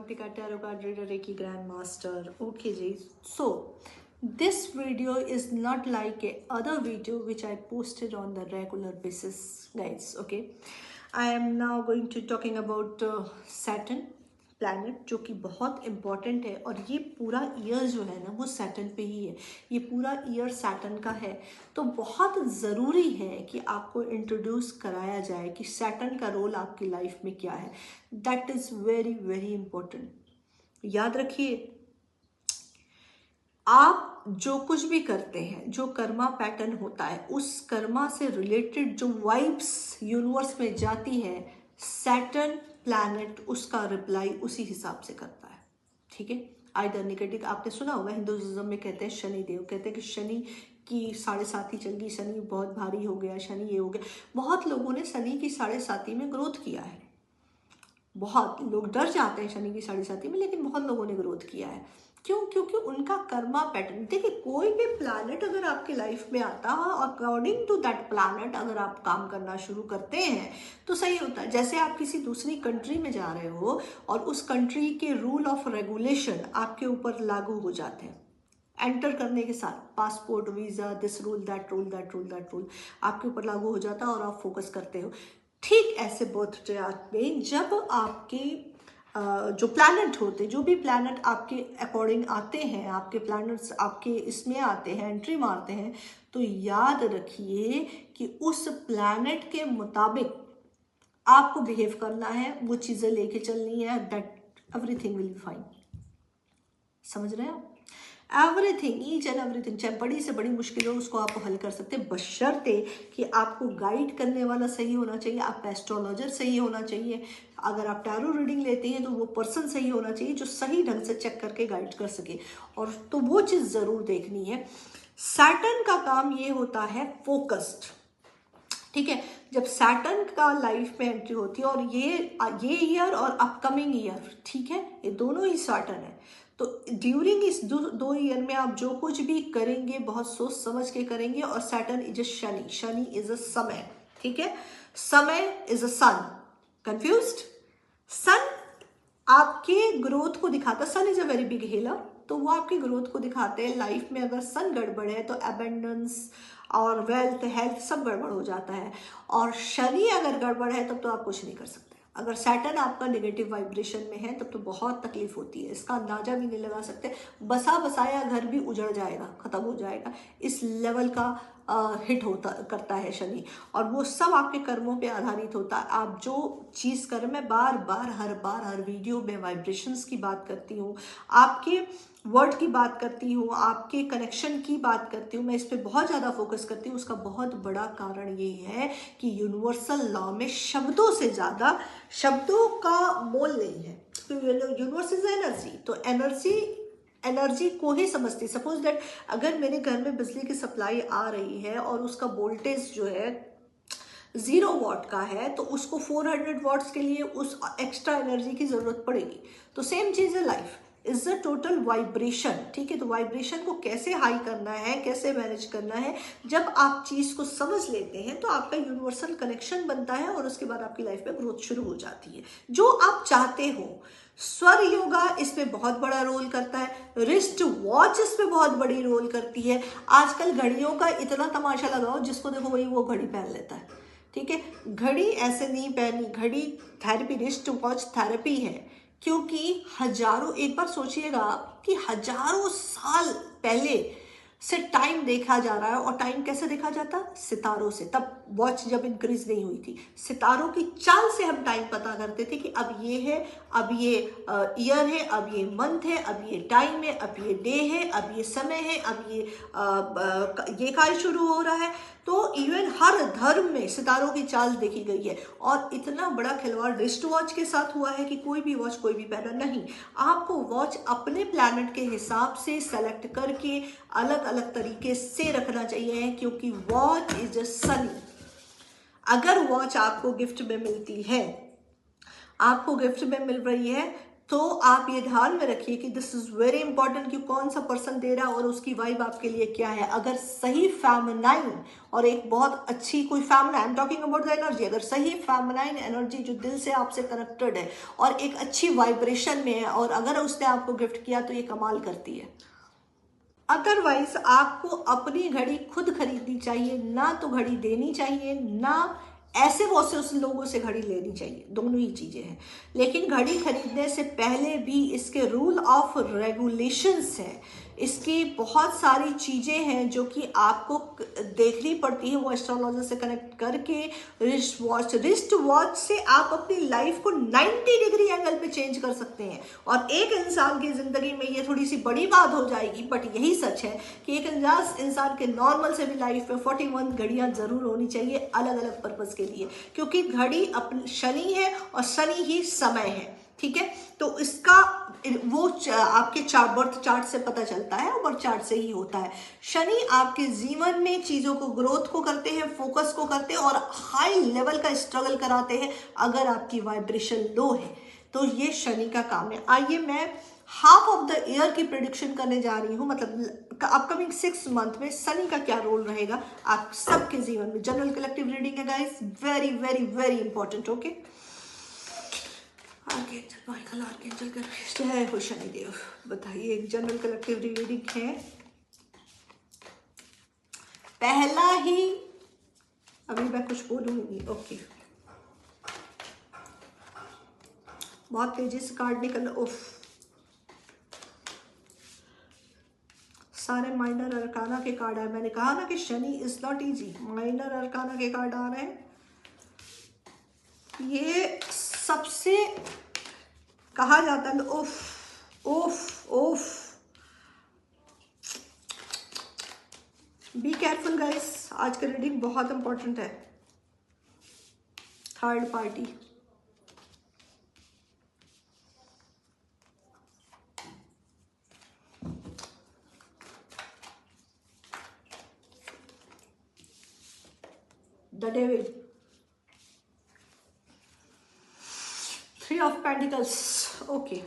Avantika Tarot Card Reader Reiki Grandmaster. Okay, Ji. So, this video is not like a other video which I posted on the regular basis, guys. Okay, I am now going to talking about Saturn planet, जो कि बहुत important है और ये पूरा year जो है ना वो सैटर्न पे ही है। ये पूरा ईयर सैटर्न का है, तो बहुत ज़रूरी है कि आपको इंट्रोड्यूस कराया जाए कि सैटर्न का रोल आपकी लाइफ में क्या है। That is very very important. याद रखिए, आप जो कुछ भी करते हैं, जो कर्मा पैटर्न होता है, उस कर्मा से रिलेटेड जो वाइब्स यूनिवर्स में जाती है, सैटर्न प्लैनेट उसका रिप्लाई उसी हिसाब से करता है। ठीक है, आइदर नेगेटिव। आपने सुना होगा हिंदुइज्म में कहते हैं शनि देव, कहते हैं कि शनि की 7.5 चल गई, शनि बहुत भारी हो गया, शनि ये हो गया। बहुत लोगों ने शनि की 7.5 में ग्रोथ किया है। बहुत लोग डर जाते हैं शनि की 7.5 में, लेकिन बहुत लोगों ने ग्रोथ किया है। क्यों? क्योंकि उनका कर्मा पैटर्न। देखिए, कोई भी प्लैनेट अगर आपकी लाइफ में आता है, अकॉर्डिंग टू दैट प्लैनेट अगर आप काम करना शुरू करते हैं तो सही होता है। जैसे आप किसी दूसरी कंट्री में जा रहे हो और उस कंट्री के रूल ऑफ रेगुलेशन आपके ऊपर लागू हो जाते हैं। एंटर करने के साथ passport, visa, this rule, that rule, that rule, that rule आपके ऊपर लागू हो जाता है और आप फोकस करते हो। ठीक ऐसे बर्थ चार्ट में जब आपके जो प्लैनेट होते, जो भी प्लैनेट आपके अकॉर्डिंग आते हैं, आपके प्लैनेट्स आपके इसमें आते हैं, एंट्री मारते हैं, तो याद रखिए कि उस प्लैनेट के मुताबिक आपको बिहेव करना है, वो चीज़ें लेके चलनी है। That everything will be fine. समझ रहे हैं? एवरीथिंग, ईच एंड एवरीथिंग, चाहे बड़ी से बड़ी मुश्किल हो उसको आप हल कर सकते हैं, बशर्ते कि आपको गाइड करने वाला सही होना चाहिए, आपका एस्ट्रोलॉजर सही होना चाहिए। अगर आप टैरो रीडिंग लेते हैं तो वो पर्सन सही होना चाहिए जो सही ढंग से चेक करके गाइड कर सके। और तो वो चीज़ ज़रूर देखनी है। सैटर्न का काम ये होता है फोकस्ड। ठीक है, जब सैटर्न का लाइफ में एंट्री होती है, और ये ईयर और अपकमिंग ईयर, ठीक है, ये दोनों ही सैटर्न है, तो ड्यूरिंग इस दो ईयर में आप जो कुछ भी करेंगे बहुत सोच समझ के करेंगे। और Saturn is a Shani, Shani is a समय। ठीक है, समय इज अ सन। कंफ्यूज्ड? सन आपके ग्रोथ को दिखाता, sun is a very big healer, तो वो आपकी ग्रोथ को दिखाते हैं। लाइफ में अगर सन गड़बड़ है तो अबेंडेंस और वेल्थ, हेल्थ सब गड़बड़ हो जाता है। और शनि अगर गड़बड़ है तब तो आप कुछ नहीं कर सकते। अगर सैटर्न आपका नेगेटिव वाइब्रेशन में है तब तो बहुत तकलीफ होती है, इसका अंदाजा भी नहीं लगा सकते। बसा बसाया घर भी उजड़ जाएगा, खत्म हो जाएगा, इस लेवल का हिट होता करता है शनि। और वो सब आपके कर्मों पे आधारित होता है। आप जो चीज़ कर, मैं बार बार हर वीडियो में वाइब्रेशंस की बात करती हूँ, आपके वर्ड की बात करती हूँ, आपके कनेक्शन की बात करती हूँ, मैं इस पर बहुत ज़्यादा फोकस करती हूँ। उसका बहुत बड़ा कारण ये है कि यूनिवर्सल लॉ में शब्दों से ज़्यादा शब्दों का मोल नहीं है। तो यूनिवर्स इज एनर्जी, तो एनर्जी को ही समझती। सपोज दैट अगर मेरे घर में बिजली की सप्लाई आ रही है और उसका वोल्टेज जो है 0 वॉट का है, तो उसको 400 वॉट्स के लिए उस एक्स्ट्रा एनर्जी की ज़रूरत पड़ेगी। तो सेम चीज़ है, life is a total vibration. ठीक है, तो वाइब्रेशन को कैसे हाई करना है, कैसे मैनेज करना है, जब आप चीज़ को समझ लेते हैं तो आपका यूनिवर्सल कनेक्शन बनता है और उसके बाद आपकी लाइफ में ग्रोथ शुरू हो जाती है जो आप चाहते हो। स्वर योगा इसमें बहुत बड़ा रोल करता है, रिस्ट वॉच इसमें बहुत बड़ी रोल करती है। आजकल घड़ियों का इतना तमाशा लगाओ, जिसको देखो वही वो घड़ी पहन लेता है। ठीक है, घड़ी ऐसे नहीं पहनी, घड़ी थेरेपी, रिस्ट वॉच थेरेपी है। क्योंकि हजारों, एक बार सोचिएगा कि हजारों साल पहले से टाइम देखा जा रहा है। और टाइम कैसे देखा जाता? सितारों से। तब वॉच जब इंक्रीज नहीं हुई थी, सितारों की चाल से हम टाइम पता करते थे कि अब ये है, अब ये ईयर है, अब ये मंथ है, अब ये टाइम है, अब ये डे है, अब ये समय है, अब ये काल शुरू हो रहा है। तो इवन हर धर्म में सितारों की चाल देखी गई है। और इतना बड़ा खिलवाड़ रिस्ट वॉच के साथ हुआ है कि कोई भी वॉच कोई भी पहना नहीं। आपको वॉच अपने प्लैनेट के हिसाब से सेलेक्ट करके अलग अलग तरीके से रखना चाहिए, क्योंकि वॉच इज अ सनी। अगर वॉच आपको गिफ्ट में मिलती है, आपको गिफ्ट में मिल रही है तो आप ये ध्यान में रखिए कि दिस इज वेरी इंपॉर्टेंट कि कौन सा पर्सन दे रहा है और उसकी वाइब आपके लिए क्या है। अगर सही फेमिनाइन और एक बहुत अच्छी कोई feminine, I am talking about the energy, अगर सही फेमिनाइन एनर्जी जो दिल से आपसे कनेक्टेड है और एक अच्छी वाइब्रेशन में है और अगर उसने आपको गिफ्ट किया तो ये कमाल करती है। अदरवाइज आपको अपनी घड़ी खुद खरीदनी चाहिए, ना तो घड़ी देनी चाहिए, ना ऐसे बहुत से उस लोगों से घड़ी लेनी चाहिए, दोनों ही चीजें हैं। लेकिन घड़ी खरीदने से पहले भी इसके रूल ऑफ रेगुलेशंस हैं, इसकी बहुत सारी चीजें हैं जो कि आपको देखनी पड़ती है। वो एस्ट्रोलॉजर से कनेक्ट करके रिस्ट वॉच से आप अपनी लाइफ को 90 डिग्री एंगल पे चेंज कर सकते हैं। और एक इंसान की जिंदगी में ये थोड़ी सी बड़ी बात हो जाएगी, बट यही सच है कि एक इंसान के नॉर्मल से भी लाइफ में 41 घड़ियां जरूर होनी चाहिए अलग अलग पर्पज के लिए, क्योंकि घड़ी अपनी शनि है और शनि ही समय है, ठीक है। तो इसका वो आपके बर्थ चार्ट से पता चलता है, बर्थ चार्ट से ही होता है। शनि आपके जीवन में चीजों को, ग्रोथ को करते हैं, फोकस को करते हैं और हाई लेवल का स्ट्रगल कराते हैं। अगर आपकी वाइब्रेशन लो है तो ये शनि का काम है। आइए मैं हाफ ऑफ द ईयर की प्रेडिक्शन करने जा रही हूँ, मतलब अपकमिंग 6 मंथ में शनि का क्या रोल रहेगा आप सबके जीवन में। जनरल कलेक्टिव रीडिंग है guys, very very very important. Okay, archangel Michael, archangel Gabriel, जय हो शनिदेव। बताइए, एक जनरल कलेक्टिव रीडिंग है। पहला ही, अभी मैं कुछ बोलूंगी, ओके, बहुत तेजी से कार्ड निकल, उफ, सारे माइनर अरकाना के कार्ड आए। मैंने कहा ना कि Shani is not easy, minor arcana के कार्ड आ रहे हैं। ये सबसे कहा जाता है, उफ उफ उफ, बी केयरफुल गाइस, आज का रीडिंग बहुत इंपॉर्टेंट है। Third party, the devil, 3 of pentacles. Okay,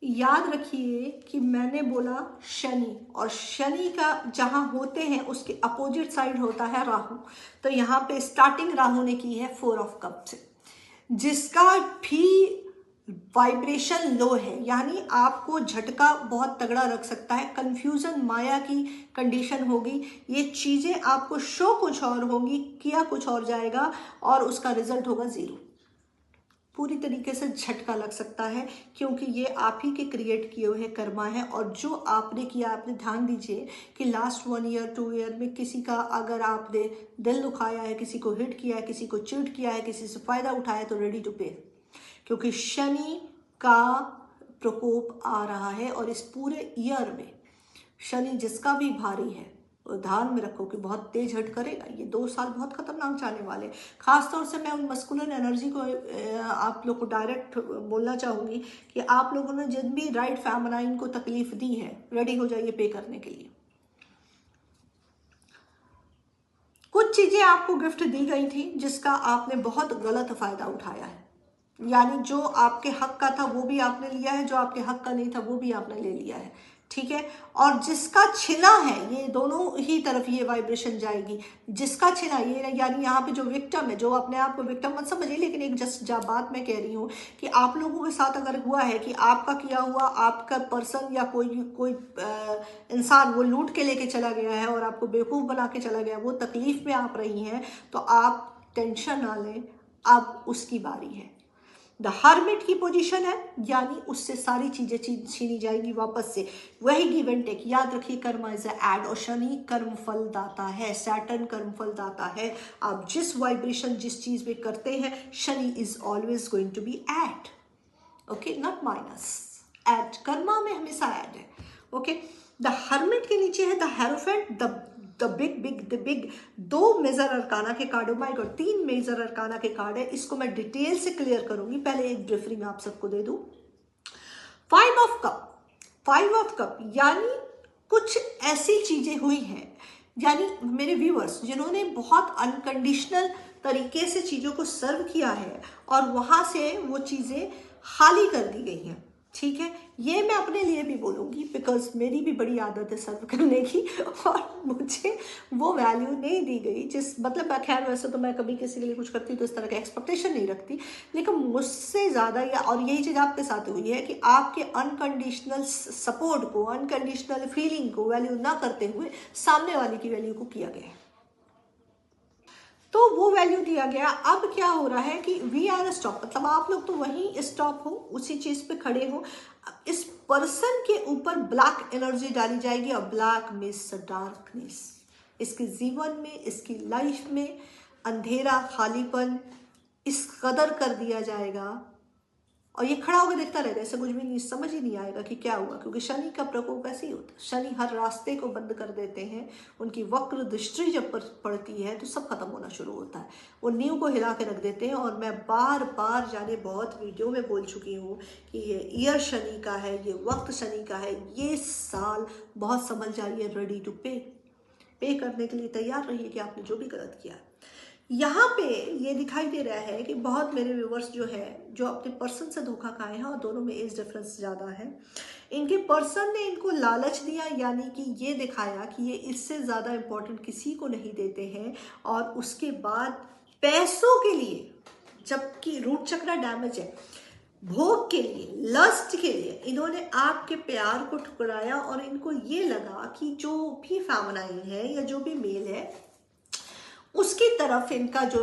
याद रखिए कि मैंने बोला शनि, और शनि का जहां होते हैं उसके अपोजिट साइड होता है राहु। तो यहाँ पे स्टार्टिंग राहु ने की है 4 ऑफ कप से, जिसका भी वाइब्रेशन लो है, यानी आपको झटका बहुत तगड़ा रख सकता है। कंफ्यूजन, माया की कंडीशन होगी, ये चीजें आपको शो कुछ और होंगी, किया कुछ और जाएगा और उसका रिजल्ट होगा 0। पूरी तरीके से झटका लग सकता है, क्योंकि ये आप ही के क्रिएट किए हुए कर्मा है। और जो आपने किया, आपने ध्यान दीजिए कि लास्ट 1 ईयर 2 ईयर में किसी का अगर आपने दिल दुखाया है, किसी को हिट किया है, किसी को चीट किया है, किसी से फायदा उठाया, तो रेडी टू पे, क्योंकि शनि का प्रकोप आ रहा है। और इस पूरे ईयर में शनि जिसका भी भारी है, ध्यान में रखो कि बहुत तेज हट करेगा। ये 2 साल बहुत खतरनाक जाने वाले। खासतौर से मैं उन मस्कुलिन एनर्जी को आप लोग को डायरेक्ट बोलना चाहूंगी कि आप लोगों ने जिन भी राइट फेमिनाइन को तकलीफ दी है, रेडी हो जाइए पे करने के लिए। कुछ चीजें आपको गिफ्ट दी गई थी जिसका आपने बहुत गलत फायदा उठाया है, यानी जो आपके हक का था वो भी आपने लिया है, जो आपके हक का नहीं था वो भी आपने ले लिया है, ठीक है। और जिसका छिना है, ये दोनों ही तरफ ये वाइब्रेशन जाएगी। जिसका छिना, ये यानी यहाँ पे जो विक्टिम है, जो अपने आप को विक्टिम मत समझिए, लेकिन एक जस्ट बात मैं कह रही हूँ कि आप लोगों के साथ अगर हुआ है कि आपका किया हुआ, आपका पर्सन या कोई इंसान वो लूट के लेके चला गया है और आपको बेवकूफ़ बना के चला गया, वो तकलीफ में आप रही हैं, तो आप टेंशन ना लें, अब उसकी बारी है। द हर्मिट की पोजीशन है, यानी उससे सारी चीजें छीनी जाएगी वापस से, वही गिव एंड टेक। याद रखिए, कर्म इज एड, और शनि कर्म फल दाता है, सैटर्न कर्म फल दाता है। आप जिस वाइब्रेशन, जिस चीज में करते हैं, Shani is always going to be add, okay, not minus, add. Karma में हमेशा एड है, ओके। द हर्मिट के नीचे है the hierophant, the big 2 major arcana के card, my god 3 major arcana के कार्ड है। इसको मैं डिटेल से क्लियर करूंगी, पहले एक ब्रीफिंग आप सबको दे दूं। 5 ऑफ कप यानी कुछ ऐसी चीजें हुई हैं यानी मेरे व्यूअर्स जिन्होंने बहुत अनकंडीशनल तरीके से चीज़ों को सर्व किया है और वहाँ से वो चीज़ें खाली कर दी गई हैं, ठीक है। ये मैं अपने लिए भी बोलूँगी बिकॉज मेरी भी बड़ी आदत है सर्व करने की और मुझे वो वैल्यू नहीं दी गई जिस मतलब खैर वैसे तो मैं कभी किसी के लिए कुछ करती हूँ तो इस तरह की एक्सपेक्टेशन नहीं रखती, लेकिन मुझसे ज़्यादा या और यही चीज़ आपके साथ हुई है कि आपके अनकंडीशनल सपोर्ट को, अनकंडीशनल फीलिंग को वैल्यू ना करते हुए सामने वाले की वैल्यू को किया गया है, तो वो वैल्यू दिया गया। अब क्या हो रहा है कि वी आर स्टॉप, मतलब आप लोग तो वहीं स्टॉप हो, उसी चीज पे खड़े हो। इस पर्सन के ऊपर ब्लैक एनर्जी डाली जाएगी और ब्लैक मीन्स डार्कनेस। इसके जीवन में, इसकी लाइफ में अंधेरा, खालीपन इस कदर कर दिया जाएगा और ये खड़ा होकर देखता रहेगा, इसे कुछ भी नहीं समझ ही नहीं आएगा कि क्या हुआ, क्योंकि शनि का प्रकोप ऐसे ही होता है। शनि हर रास्ते को बंद कर देते हैं, उनकी वक्र दृष्टि जब पड़ती है तो सब खत्म होना शुरू होता है, वो नींव को हिला के रख देते हैं। और मैं बार बार जाने बहुत वीडियो में बोल चुकी हूँ कि ये ईयर शनि का है, ये वक्त शनि का है। ये साल बहुत समझ जाइए, रेडी टू पे करने के लिए तैयार रहिए कि आपने जो भी गलत किया। यहाँ पे ये दिखाई दे रहा है कि बहुत मेरे व्यूवर्स जो है जो अपने पर्सन से धोखा खाए हैं और दोनों में एज डिफरेंस ज़्यादा है, इनके पर्सन ने इनको लालच दिया, यानी कि ये दिखाया कि ये इससे ज़्यादा इम्पोर्टेंट किसी को नहीं देते हैं। और उसके बाद पैसों के लिए, जबकि रूट चक्र डैमेज है, भोग के लिए, लस्ट के लिए इन्होंने आपके प्यार को ठुकराया और इनको ये लगा कि जो भी फेमिनाइन है या जो भी मेल है उसकी तरफ इनका जो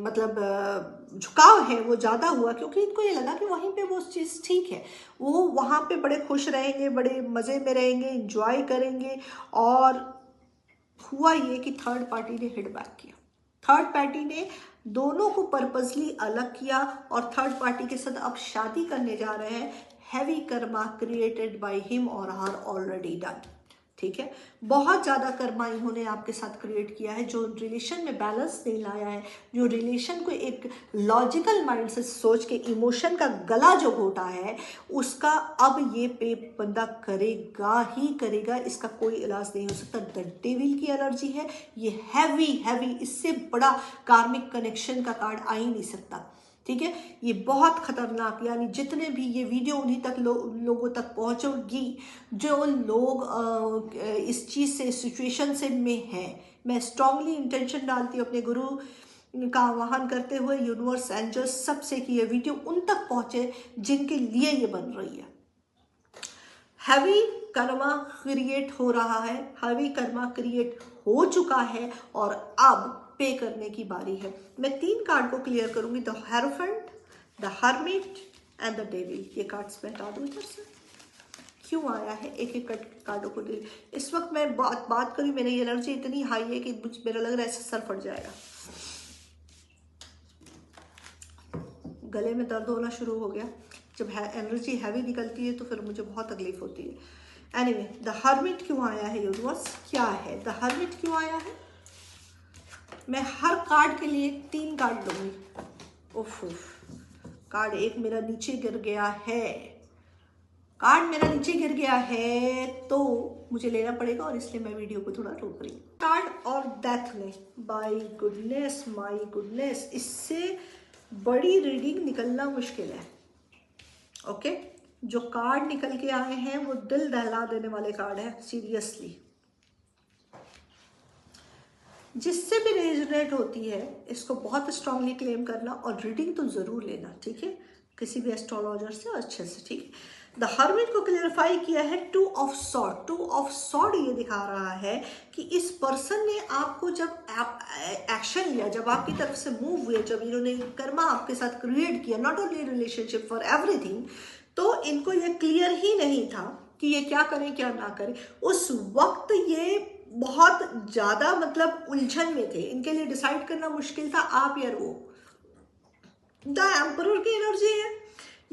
मतलब झुकाव है वो ज़्यादा हुआ, क्योंकि इनको ये लगा कि वहीं पे वो चीज़ ठीक है, वो वहाँ पे बड़े खुश रहेंगे, बड़े मज़े में रहेंगे, इंजॉय करेंगे। और हुआ ये कि थर्ड पार्टी ने हिट बैक किया, थर्ड पार्टी ने दोनों को पर्पसली अलग किया और थर्ड पार्टी के साथ अब शादी करने जा रहे हैं। Heavy Karma created by him और हर ऑलरेडी डन, ठीक है। बहुत ज़्यादा कर्मा इन्होंने आपके साथ क्रिएट किया है, जो रिलेशन में बैलेंस नहीं लाया है, जो रिलेशन को एक लॉजिकल माइंड से सोच के इमोशन का गला जो घोटा है, उसका अब ये पे बंदा करेगा ही करेगा, इसका कोई इलाज नहीं हो सकता। द डेविल की एनर्जी है ये, हैवी हैवी, इससे बड़ा कार्मिक कनेक्शन का कार्ड आ ही नहीं सकता, ठीक है। ये बहुत खतरनाक, यानी जितने भी ये वीडियो उन्हीं तक लोगों तक पहुंचेगी जो लोग इस चीज़ से, सिचुएशन से में हैं। मैं स्ट्रांगली इंटेंशन डालती हूँ अपने गुरु का आह्वान करते हुए, यूनिवर्स, एंजल्स, सबसे कि ये वीडियो उन तक पहुंचे जिनके लिए ये बन रही है। हैवी कर्मा क्रिएट हो रहा है, हैवी कर्मा क्रिएट हो चुका है और अब पे करने की बारी है। मैं 3 कार्ड को क्लियर करूंगी, the hierophant, the hermit and the devil. ये कार्ड्स मैं हटा दूं इधर से, क्यों आया है एक एक कार्डों को दे। इस वक्त मैं बात करूँ, मेरी एनर्जी इतनी हाई है कि मेरा लग रहा है ऐसे सर फट जाएगा, गले में दर्द होना शुरू हो गया। जब एनर्जी हैवी निकलती है तो फिर मुझे बहुत तकलीफ होती है। एनीवे, द हर्मिट क्यों आया है यूनिवर्स, क्या है द हर्मिट, क्यों आया है? मैं हर कार्ड के लिए 3 कार्ड लूंगी। उफ, कार्ड एक मेरा नीचे गिर गया है, कार्ड मेरा नीचे गिर गया है तो मुझे लेना पड़ेगा और इसलिए मैं वीडियो को थोड़ा रोक रही हूँ। कार्ड और डेथ में, बाय गुडनेस, माय गुडनेस, इससे बड़ी रीडिंग निकलना मुश्किल है। ओके, जो कार्ड निकल के आए हैं वो दिल दहला देने वाले कार्ड है, सीरियसली। जिससे भी रेजोनेट होती है इसको बहुत स्ट्रांगली क्लेम करना और रीडिंग तो ज़रूर लेना, ठीक है, किसी भी एस्ट्रोलॉजर से अच्छे से, ठीक है। द हर्मिट को क्लेरिफाई किया है 2 ऑफ सॉर्ड। 2 ऑफ सॉर्ड ये दिखा रहा है कि इस पर्सन ने आपको जब एक्शन लिया, जब आपकी तरफ से मूव हुए, जब इन्होंने कर्मा आपके साथ क्रिएट किया, not only relationship for everything, तो इनको ये क्लियर ही नहीं था कि ये क्या करें क्या ना करें। उस वक्त ये बहुत ज़्यादा मतलब उलझन में थे, इनके लिए डिसाइड करना मुश्किल था, आप या वो। द एम्परर की एनर्जी है,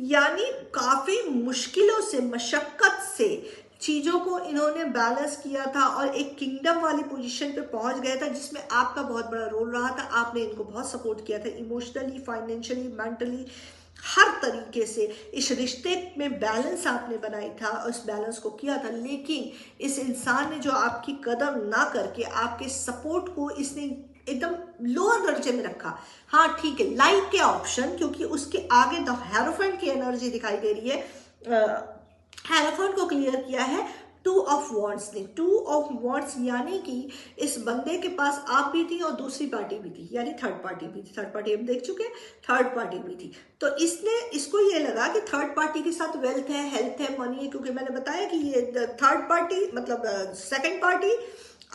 यानी काफ़ी मुश्किलों से, मशक्क़त से चीज़ों को इन्होंने बैलेंस किया था और एक किंगडम वाली पोजीशन पे पहुंच गया था, जिसमें आपका बहुत बड़ा रोल रहा था। आपने इनको बहुत सपोर्ट किया था, इमोशनली, फाइनेंशियली, मेंटली, हर तरीके से इस रिश्ते में बैलेंस आपने बनाई था और इस बैलेंस को किया था, लेकिन इस इंसान ने जो आपकी कदर ना करके आपके सपोर्ट को इसने एकदम लोअर दर्जे में रखा। हाँ ठीक है, लाइक के ऑप्शन, क्योंकि उसके आगे द हेरोफेंट की एनर्जी दिखाई दे रही है। हेरोफेंट को क्लियर किया है टू ऑफ वॉन्ड्स ने। टू ऑफ वॉन्ड्स यानी कि इस बंदे के पास आप भी थी और दूसरी पार्टी भी थी, यानी थर्ड पार्टी भी थी। थर्ड पार्टी हम देख चुके हैं, थर्ड पार्टी भी थी। तो इसको ये लगा कि थर्ड पार्टी के साथ वेल्थ है, हेल्थ है, मनी है, क्योंकि मैंने बताया कि ये थर्ड पार्टी मतलब सेकंड पार्टी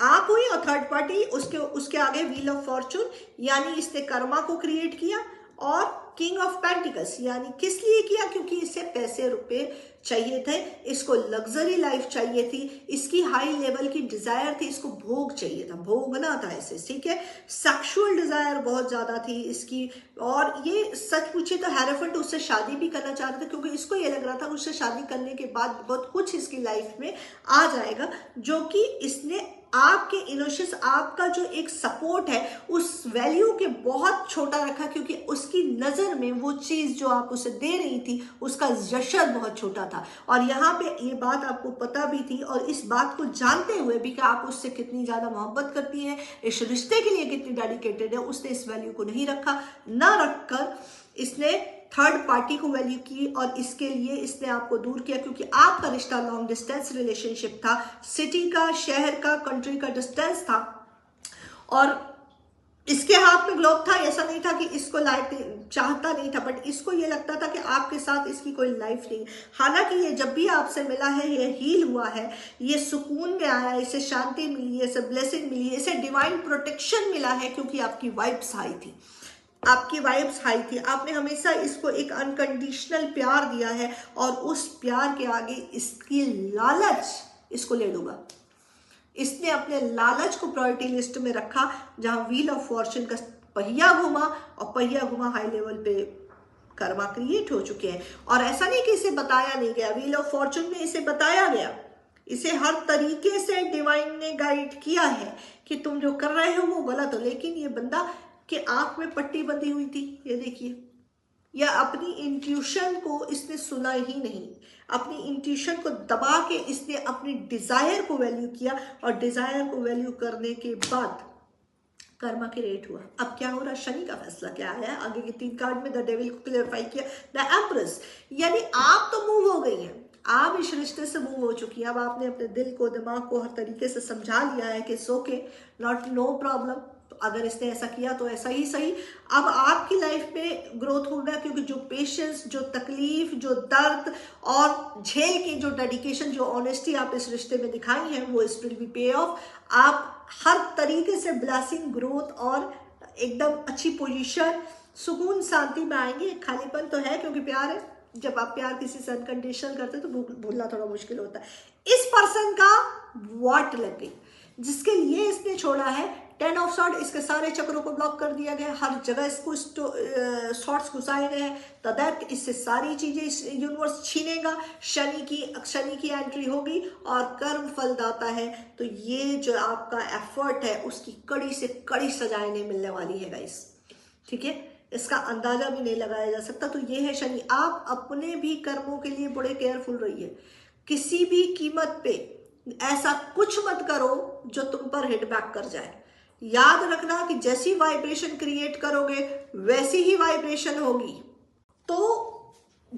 आप हुई और थर्ड पार्टी उसके आगे व्हील ऑफ फॉर्चून, यानी इसने कर्मा को क्रिएट किया। और किंग ऑफ पेंटिकल्स, यानी किस लिए किया, क्योंकि इसे पैसे रुपए चाहिए थे, इसको लग्जरी लाइफ चाहिए थी, इसकी हाई लेवल की डिजायर थी, इसको भोग चाहिए था, भोगना था इसे, ठीक है। सेक्सुअल डिजायर बहुत ज्यादा थी इसकी। और ये सच पूछे तो हेरोफेंट उससे शादी भी करना चाहता था, क्योंकि इसको ये लग रहा था उससे शादी करने के बाद बहुत कुछ इसकी लाइफ में आ जाएगा, जो कि इसने आपके इनोशंस, आपका जो एक सपोर्ट है उस वैल्यू के बहुत छोटा रखा, क्योंकि उसकी नजर में वो चीज जो आप उसे दे रही थी उसका जशर बहुत छोटा था। और यहाँ पे ये बात आपको पता भी थी, और इस बात को जानते हुए भी कि आप उससे कितनी ज्यादा मोहब्बत करती हैं, इस रिश्ते के लिए कितनी डेडिकेटेड है, उसने इस वैल्यू को नहीं रखा। ना रखकर इसने थर्ड पार्टी को वैल्यू की, और इसके लिए इसने आपको दूर किया, क्योंकि आपका रिश्ता लॉन्ग डिस्टेंस रिलेशनशिप था, सिटी का, शहर का, कंट्री का डिस्टेंस था। और इसके हाथ में ग्लोब था, ऐसा नहीं था कि इसको लाइफ चाहता नहीं था, बट इसको ये लगता था कि आपके साथ इसकी कोई लाइफ नहीं। हालांकि ये जब भी आपसे मिला है ये हील हुआ है, ये सुकून में आया, इसे शांति मिली है, इसे ब्लेसिंग मिली है, इसे डिवाइन प्रोटेक्शन मिला है, क्योंकि आपकी वाइब्स हाई थी, आपकी वाइब्स हाई थी। आपने हमेशा इसको एक अनकंडीशनल प्यार दिया है, और उस प्यार के आगे इसकी लालच इसको ले डूबा। इसने अपने लालच को प्रायोरिटी लिस्ट में रखा, जहां व्हील ऑफ फॉर्चून का पहिया घुमा, और पहिया घुमा हाई लेवल पे कर्मा क्रिएट हो चुके हैं। और ऐसा नहीं कि इसे बताया नहीं गया, व्हील ऑफ फॉर्चून में इसे बताया गया, इसे हर तरीके से डिवाइन ने गाइड किया है कि तुम जो कर रहे हो वो गलत हो। लेकिन ये बंदा के आंख में पट्टी बंधी हुई थी, ये देखिए, या अपनी इंट्यूशन को इसने सुना ही नहीं, अपनी इंट्यूशन को दबा के इसने अपनी डिजायर को वैल्यू किया, और डिजायर को वैल्यू करने के बाद कर्मा की रेट हुआ। अब क्या हो रहा, शनि का फैसला क्या आया है, आगे के 3 कार्ड में द डेविल को क्लियरफाई किया, द एम्प्रेस, यानी आप तो मूव हो गई हैं, आप इस रिश्ते से मूव हो चुकी हैं। अब आपने अपने दिल को, दिमाग को हर तरीके से समझा लिया है कि it's okay, not know problem. तो अगर इसने ऐसा किया तो ऐसा ही सही। अब आपकी लाइफ में ग्रोथ होगा, क्योंकि जो पेशेंस, जो तकलीफ, जो दर्द और झेल की जो डेडिकेशन, जो ऑनेस्टी आप इस रिश्ते में दिखाई है, वो इट विल बी पे ऑफ। आप हर तरीके से ब्लेसिंग, ग्रोथ और एकदम अच्छी पोजीशन, सुकून, शांति में आएंगे। खालीपन तो है, क्योंकि प्यार है, जब आप प्यार किसी से अनकंडीशनल करते तो भूलना थोड़ा मुश्किल होता है। इस पर्सन का वाट लग गई, जिसके लिए इसने छोड़ा है 10 ऑफ सॉर्ड, इसके सारे चक्रों को ब्लॉक कर दिया गया, हर जगह इसको शॉर्ट्स घुसाए गए हैं, तदैत इससे सारी चीजें यूनिवर्स छीनेगा। शनि की एंट्री होगी और कर्म फलदाता है, तो ये जो आपका एफर्ट है उसकी कड़ी से कड़ी सजाएं नहीं मिलने वाली है गाइस, ठीक है। इसका अंदाजा भी नहीं लगाया जा सकता। तो ये है शनि। आप अपने भी कर्मों के लिए बड़े केयरफुल रहिए, किसी भी कीमत पे ऐसा कुछ मत करो जो तुम पर हिट बैक कर जाए। याद रखना कि जैसी वाइब्रेशन क्रिएट करोगे वैसी ही वाइब्रेशन होगी, तो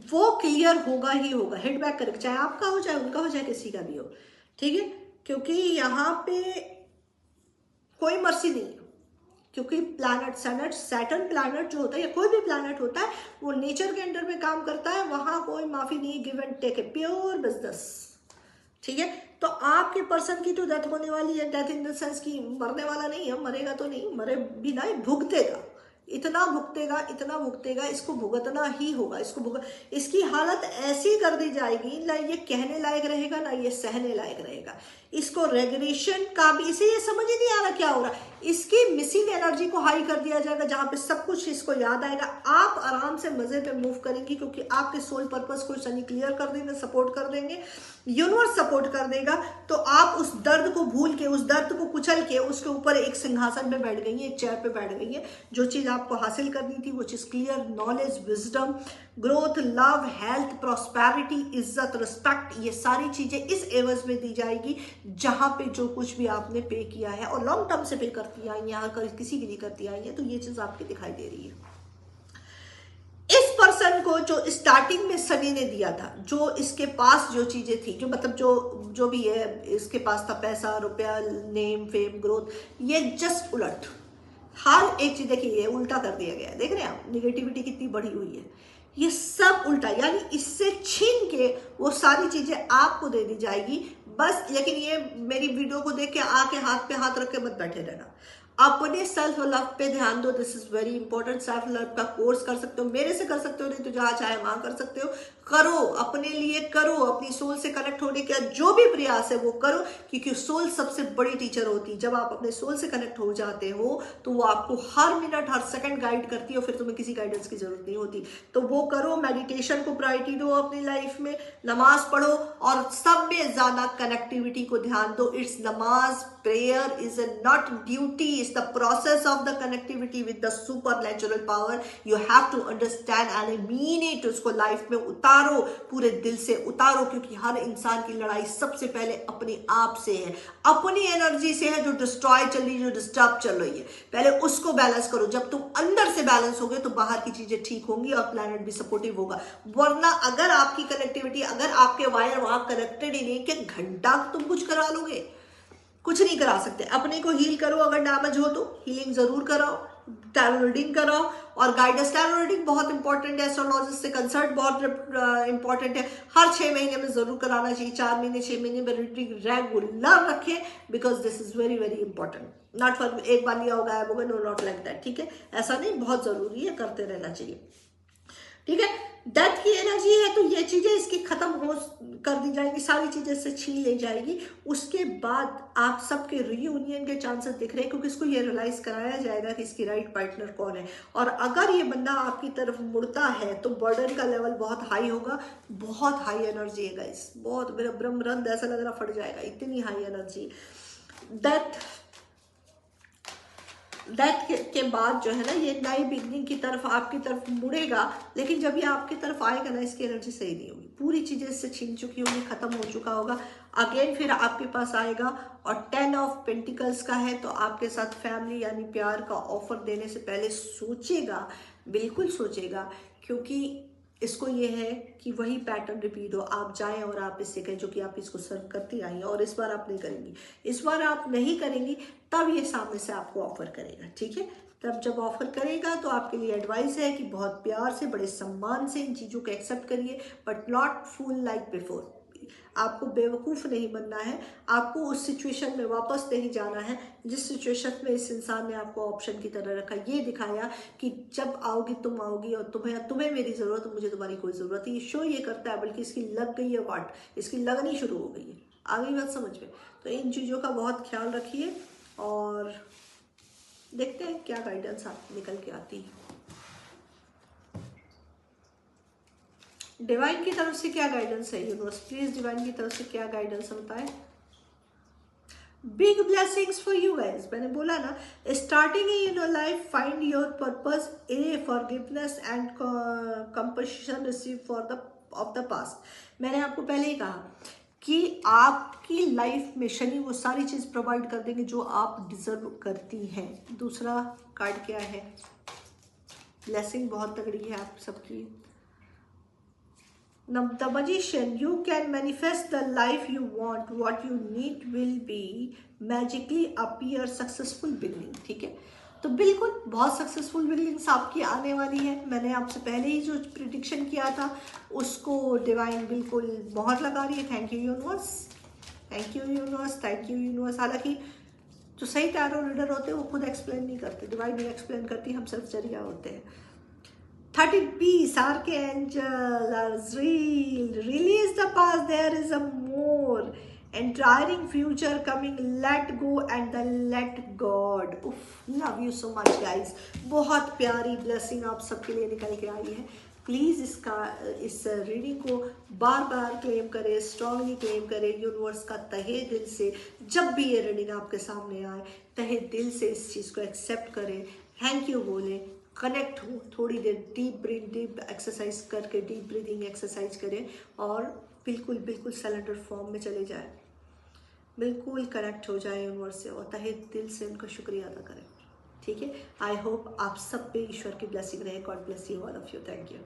वो क्लियर होगा ही होगा, हिट बैक करेगा, चाहे आपका हो, चाहे उनका हो, चाहे किसी का भी हो, ठीक है। क्योंकि यहाँ पे कोई मर्सी नहीं है, क्योंकि प्लैनेट सैटर्न प्लैनेट जो होता है, या कोई भी प्लैनेट होता है, वो नेचर के अंडर में काम करता है, वहां कोई माफी नहीं, गिव एंड टेक है, प्योर बिजनेस, ठीक है। तो आपके पर्सन की तो डेथ होने वाली है, डेथ इन द सेंस की मरने वाला नहीं है, मरेगा तो नहीं, मरे भी ना, भुगतेगा, इतना भुगतेगा, इसको भुगतना ही होगा, इसकी हालत ऐसी कर दी जाएगी, ना ये कहने लायक रहेगा, ना ये सहने लायक रहेगा। इसको रेगुलेशन का भी, इसे ये समझ ही नहीं आ रहा क्या हो रहा है। इसकी मिसिंग एनर्जी को हाई कर दिया जाएगा, जहां पे सब कुछ इसको याद आएगा। आप आराम से मजे पे मूव करेंगी, क्योंकि आपके सोल पर्पस को शनि क्लियर कर देंगे, सपोर्ट कर देंगे, यूनिवर्स सपोर्ट कर देगा। तो आप उस दर्द को भूल के, उस दर्द को कुचल के उसके ऊपर एक सिंहासन पे बैठ गई है, एक चेयर पे बैठ गई है। जो चीज आपको हासिल करनी थी वो चीज clear, knowledge, wisdom, growth, love, health, prosperity, इज्जत, रिस्पेक्ट, ये सारी चीजें इस एवज में दी जाएगी, जहां पे जो कुछ भी आपने पे किया है और लॉन्ग टर्म से पे करती आई है, किसी के लिए करती आई है, तो ये चीज आपकी दिखाई दे रही है। इस पर्सन को जो स्टार्टिंग में शनि ने दिया था, जो इसके पास जो चीजें थी, जो मतलब जो भी है इसके पास था, पैसा, रुपया, नेम, फेम, ग्रोथ, ये जस्ट उलट हर एक चीज, देखिए ये उल्टा कर दिया गया है। देख रहे हैं आप निगेटिविटी कितनी बढ़ी हुई है, ये सब उल्टा, यानी इससे छीन के वो सारी चीजें आपको दे दी जाएगी बस। लेकिन ये मेरी वीडियो को देख के आके हाथ पे हाथ रख के मत बैठे रहना, अपने सेल्फ लव पे ध्यान दो। This is very important. Self love का कोर्स कर सकते हो, मेरे से कर सकते हो, नहीं तो जहां चाहे वहां कर सकते हो। करो, अपने लिए करो, अपनी सोल से कनेक्ट होने का जो भी प्रयास है वो करो, क्योंकि सोल सबसे बड़ी टीचर होती है। जब आप अपने सोल से कनेक्ट हो जाते हो तो वो आपको हर मिनट हर सेकंड गाइड करती है, और फिर तुम्हें किसी गाइडेंस की जरूरत नहीं होती। तो वो करो, मेडिटेशन को प्रायोरिटी दो अपनी लाइफ में, नमाज पढ़ो, और सब में ज्यादा कनेक्टिविटी को ध्यान दो। इट्स नमाज, prayer is a not duty, it's the process of the connectivity with the supernatural power. You have to understand and mean it। उसको लाइफ में उतारो, पूरे दिल से उतारो, क्योंकि हर इंसान की लड़ाई सबसे पहले अपने आप से है, अपनी एनर्जी से है, जो डिस्ट्रॉय चल रही है, जो डिस्टर्ब चल रही है। पहले उसको बैलेंस करो। जब तुम अंदर से बैलेंस होगे तो बाहर की चीजें ठीक होंगी और प्लैनेट भी सपोर्टिव होगा। वरना अगर आपकी कनेक्टिविटी, अगर आपके वायर वहां कनेक्टेड ही नहीं, कि घंटा तुम कुछ करा लोगे, कुछ नहीं करा सकते। अपने को हील करो, अगर डैमेज हो तो हीलिंग जरूर कराओ, टैरो रीडिंग कराओ, और गाइडेंस टैरो रीडिंग बहुत इंपॉर्टेंट है। एस्ट्रोलॉजिस्ट से कंसल्ट बहुत इंपॉर्टेंट है, हर 6 महीने में जरूर कराना चाहिए। 4 महीने 6 महीने में रीडिंग रेगुलर रखें, because this is very very important. Not for एक बार लिया होगा गायब होगा, नो नॉट लाइक दैट, ठीक है, ऐसा नहीं, बहुत जरूरी है, करते रहना चाहिए, ठीक है। डेथ की एनर्जी है तो ये चीजें इसकी खत्म हो कर दी जाएंगी, सारी चीजें इससे छीन ले जाएगी। उसके बाद आप सबके रीयूनियन के चांसेस दिख रहे हैं, क्योंकि इसको ये रियलाइज कराया जाएगा कि इसकी राइट पार्टनर कौन है। और अगर ये बंदा आपकी तरफ मुड़ता है तो बर्डन का लेवल बहुत हाई होगा, बहुत हाई एनर्जी है गाइस, बहुत, मेरा ब्रह्मरंध्र ऐसा लग रहा फट जाएगा, इतनी हाई एनर्जी। डेथ के बाद जो है ना, ये नई बिगनिंग की तरफ आपकी तरफ मुड़ेगा। लेकिन जब ये आपकी तरफ आएगा ना, इसकी एनर्जी सही नहीं होगी, पूरी चीजें इससे छीन चुकी होगी, खत्म हो चुका होगा। अगेन फिर आपके पास आएगा, और 10 ऑफ पेंटिकल्स का है, तो आपके साथ फैमिली यानी प्यार का ऑफर देने से पहले सोचेगा, बिल्कुल सोचेगा, क्योंकि इसको ये है कि वही पैटर्न रिपीट हो, आप जाएं और आप इससे कहें जो कि आप इसको सर्व करती आई हैं, और इस बार आप नहीं करेंगी, इस बार आप नहीं करेंगी, तब ये सामने से आपको ऑफर करेगा, ठीक है। तब जब ऑफर करेगा तो आपके लिए एडवाइस है कि बहुत प्यार से, बड़े सम्मान से इन चीज़ों को एक्सेप्ट करिए, but not fool like before. आपको बेवकूफ़ नहीं बनना है, आपको उस सिचुएशन में वापस नहीं जाना है जिस सिचुएशन में इस इंसान ने आपको ऑप्शन की तरह रखा, ये दिखाया कि जब आओगी तुम आओगी, और तुम्हें मेरी ज़रूरत, मुझे तुम्हारी कोई ज़रूरत है। ये शो ये करता है, बल्कि इसकी लग गई है वाट, इसकी लगनी शुरू हो गई है, आ गई बात समझ में। तो इन चीज़ों का बहुत ख्याल रखिए, और देखते हैं क्या गाइडेंस आप निकल के आती है। डिवाइन की तरफ से क्या गाइडेंस है यूनिवर्स, प्लीज डिवाइन की तरफ से क्या गाइडेंस होता है। Big blessings for you guys, मैंने बोला ना, starting in your life, find your purpose, A forgiveness and compensation receive for the of the past. मैंने आपको पहले ही कहा कि आपकी लाइफ में शनि वो सारी चीज प्रोवाइड कर देंगे जो आप डिजर्व करती हैं। दूसरा कार्ड क्या है, ब्लेसिंग बहुत तगड़ी है आप सबकी। The magician, you can manifest the life you want, what you need will be magically appear successful beginning, ठीक है। तो बिल्कुल बहुत सक्सेसफुल बिगिनिंग्स आपकी आने वाली है। मैंने आपसे पहले ही जो प्रिडिक्शन किया था उसको डिवाइन बिल्कुल बहुत लगा रही है। Thank you universe, thank you universe, thank you universe. हालांकि जो सही टैरो रीडर होते हैं वो खुद एक्सप्लेन नहीं करते, डिवाइन नहीं एक्सप्लेन करती, हम सिर्फ जरिया होते हैं। 30 peace, Archangel Azrael, release the past, there is a more, entering future coming, let go and the let god. उफ, love you so much guys. बहुत प्यारी ब्लेसिंग आप सबके लिए निकल के आई है। प्लीज़ इस रीडिंग को बार बार क्लेम करें, स्ट्रांगली क्लेम करें यूनिवर्स का तहे दिल से। जब भी ये रीडिंग आपके सामने आए, तहे दिल से इस चीज़ को एक्सेप्ट करें, थैंक यू बोलें, कनेक्ट हो, थोड़ी देर डीप एक्सरसाइज करके, डीप ब्रीदिंग एक्सरसाइज करें और बिल्कुल बिल्कुल सरेंडर फॉर्म में चले जाए, बिल्कुल कनेक्ट हो जाए यूनिवर्स से और तहे दिल से उनका शुक्रिया अदा करें। ठीक है, आई होप आप सब पे ईश्वर की ब्लेसिंग रहे। God bless you all of you. Thank you.